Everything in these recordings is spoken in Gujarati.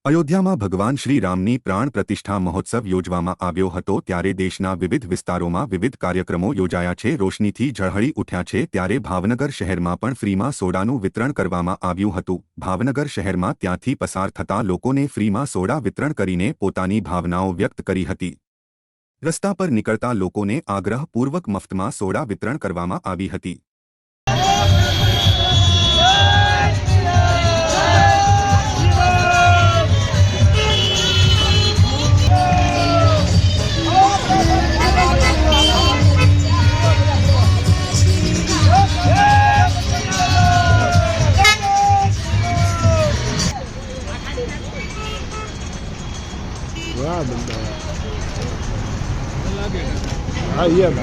અયોધ્યામાં ભગવાન શ્રી રામની પ્રાણ પ્રતિષ્ઠા મહોત્સવ યોજવામાં આવ્યો હતો ત્યારે દેશના વિવિધ વિસ્તારોમાં વિવિધ કાર્યક્રમો યોજાયા છે. રોશનીથી ઝળહળી ઉઠ્યા છે ત્યારે ભાવનગર શહેરમાં પણ ફ્રીમાં સોડાનું વિતરણ કરવામાં આવ્યું હતું. ભાવનગર શહેરમાં ત્યાંથી પસાર થતા લોકોને ફ્રીમાં સોડા વિતરણ કરીને પોતાની ભાવનાઓ વ્યક્ત કરી હતી. રસ્તા પર નીકળતા લોકોને આગ્રહપૂર્વક મફતમાં સોડા વિતરણ કરવામાં આવી હતી. વાહ બંદા હા યાર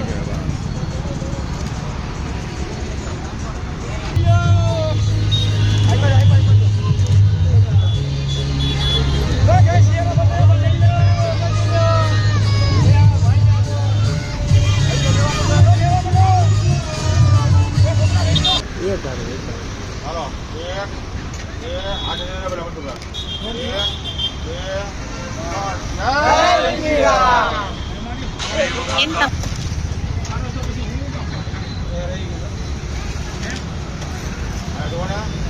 Ada